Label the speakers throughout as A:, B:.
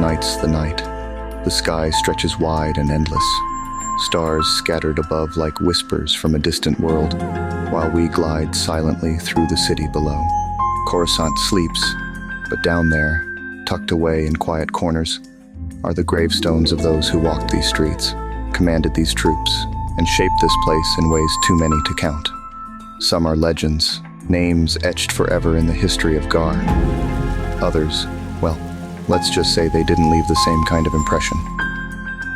A: ignites the night. The sky stretches wide and endless. Stars scattered above like whispers from a distant world, while we glide silently through the city below. Coruscant sleeps, but down there, tucked away in quiet corners, are the gravestones of those who walked these streets, commanded these troops, and shaped this place in ways too many to count. Some are legends, names etched forever in the history of Gar. Others, well, let's just say they didn't leave the same kind of impression.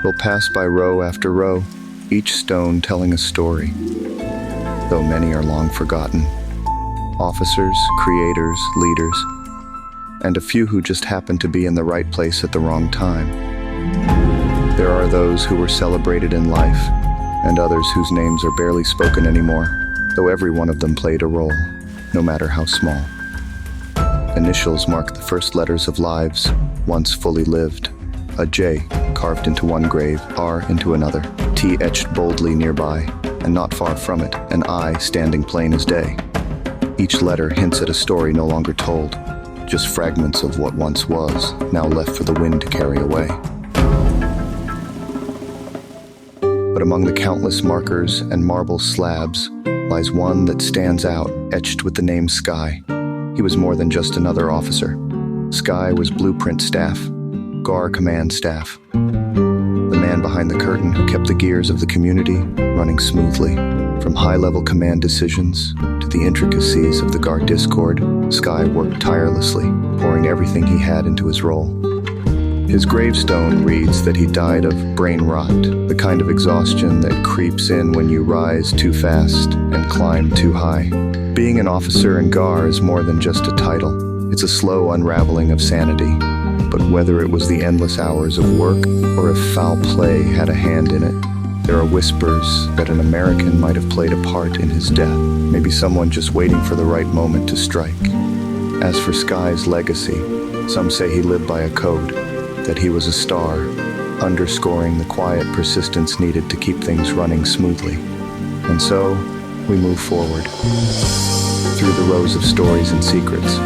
A: We'll pass by row after row, each stone telling a story, though many are long forgotten. Officers, creators, leaders, and a few who just happened to be in the right place at the wrong time. There are those who were celebrated in life, and others whose names are barely spoken anymore, though every one of them played a role, no matter how small. Initials mark the first letters of lives once fully lived. A J carved into one grave, R into another, T etched boldly nearby, and not far from it, an I standing plain as day. Each letter hints at a story no longer told, just fragments of what once was, now left for the wind to carry away. But among the countless markers and marble slabs lies one that stands out, etched with the name Sky. He was more than just another officer. Sky was blueprint staff, Gar command staff. The man behind the curtain who kept the gears of the community running smoothly. From high-level command decisions to the intricacies of the Gar Discord, Sky worked tirelessly, pouring everything he had into his role. His gravestone reads that he died of brain rot, the kind of exhaustion that creeps in when you rise too fast and climb too high. Being an officer in Gar is more than just a title. It's a slow unraveling of sanity. But whether it was the endless hours of work or if foul play had a hand in it, there are whispers that an American might have played a part in his death, maybe someone just waiting for the right moment to strike. As for Sky's legacy, some say he lived by a code, that he was a star, underscoring the quiet persistence needed to keep things running smoothly. And so, we move forward, through the rows of stories and secrets,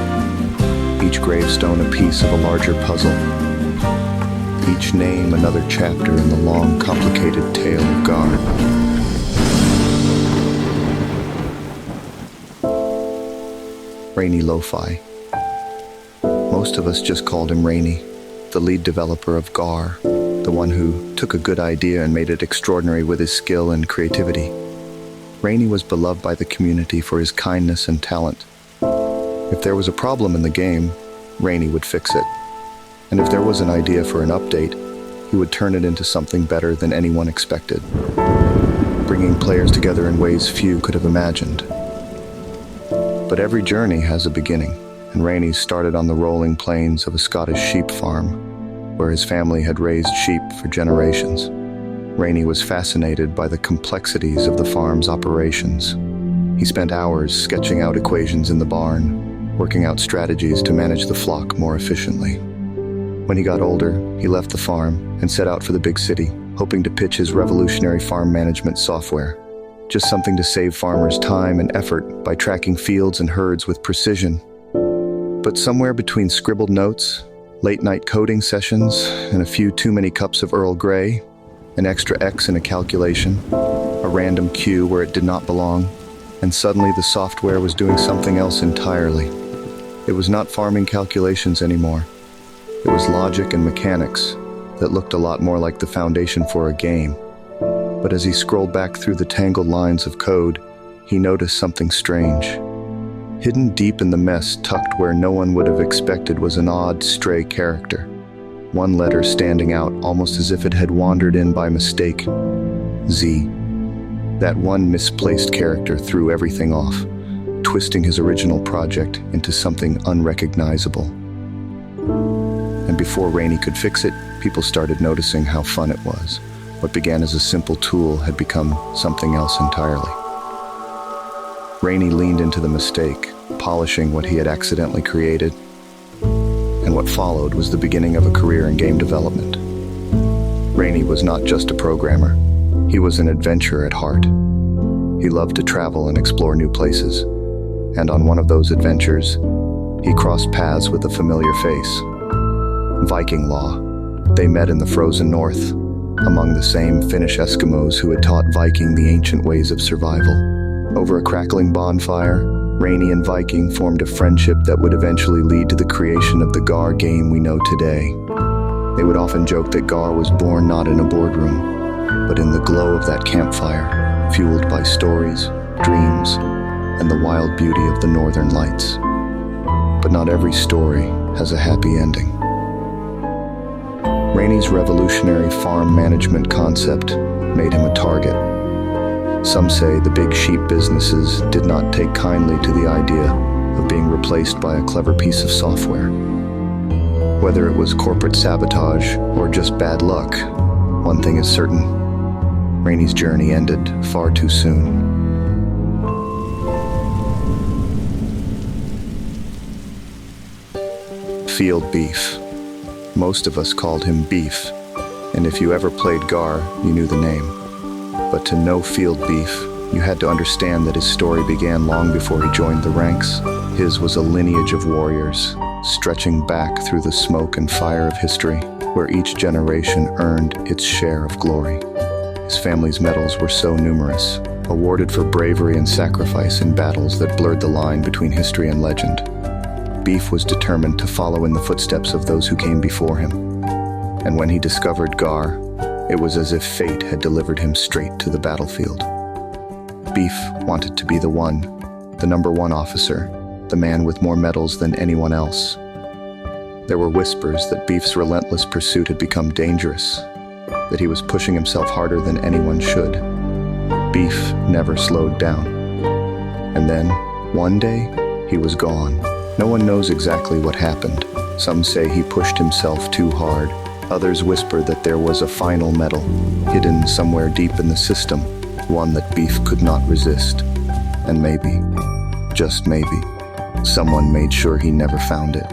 A: each gravestone a piece of a larger puzzle, each name another chapter in the long, complicated tale of Gar. Rainy Lo-Fi. Most of us just called him Rainy, the lead developer of Gar, the one who took a good idea and made it extraordinary with his skill and creativity. Rainy was beloved by the community for his kindness and talent. If there was a problem in the game, Rainy would fix it. And if there was an idea for an update, he would turn it into something better than anyone expected, bringing players together in ways few could have imagined. But every journey has a beginning, and Rainy started on the rolling plains of a Scottish sheep farm, where his family had raised sheep for generations. Rainy was fascinated by the complexities of the farm's operations. He spent hours sketching out equations in the barn, working out strategies to manage the flock more efficiently. When he got older, he left the farm and set out for the big city, hoping to pitch his revolutionary farm management software. Just something to save farmers time and effort by tracking fields and herds with precision. But somewhere between scribbled notes, late-night coding sessions, and a few too many cups of Earl Grey, an extra X in a calculation, a random Q where it did not belong, and suddenly the software was doing something else entirely. It was not farming calculations anymore. It was logic and mechanics that looked a lot more like the foundation for a game. But as he scrolled back through the tangled lines of code, he noticed something strange. Hidden deep in the mess, tucked where no one would have expected, was an odd, stray character. One letter standing out, almost as if it had wandered in by mistake. Z. That one misplaced character threw everything off, twisting his original project into something unrecognizable. And before Rainy could fix it, people started noticing how fun it was. What began as a simple tool had become something else entirely. Rainy leaned into the mistake, polishing what he had accidentally created, and what followed was the beginning of a career in game development. Rainy was not just a programmer. He was an adventurer at heart. He loved to travel and explore new places, and on one of those adventures, he crossed paths with a familiar face. Viking law, They met in the frozen north, among the same Finnish Eskimos who had taught Viking the ancient ways of survival. Over a crackling bonfire, Rainy and Viking formed a friendship that would eventually lead to the creation of the Gar game we know today. They would often joke that Gar was born not in a boardroom, but in the glow of that campfire, fueled by stories, dreams, and the wild beauty of the northern lights. But not every story has a happy ending. Rainy's revolutionary farm management concept made him a target. Some say the big sheep businesses did not take kindly to the idea of being replaced by a clever piece of software. Whether it was corporate sabotage or just bad luck, one thing is certain: Rainy's journey ended far too soon. Field beef. Most of us called him Beef, and if you ever played Gar, you knew the name. But to know Field Beef, you had to understand that his story began long before he joined the ranks. His was a lineage of warriors, stretching back through the smoke and fire of history, where each generation earned its share of glory. His family's medals were so numerous, awarded for bravery and sacrifice in battles that blurred the line between history and legend. Beef was determined to follow in the footsteps of those who came before him. And when he discovered Gar, it was as if fate had delivered him straight to the battlefield. Beef wanted to be the one, the number one officer, the man with more medals than anyone else. There were whispers that Beef's relentless pursuit had become dangerous, that he was pushing himself harder than anyone should. Beef never slowed down. And then, one day, he was gone. No one knows exactly what happened. Some say he pushed himself too hard. Others whisper that there was a final medal, hidden somewhere deep in the system, one that Beef could not resist. And maybe, just maybe, someone made sure he never found it.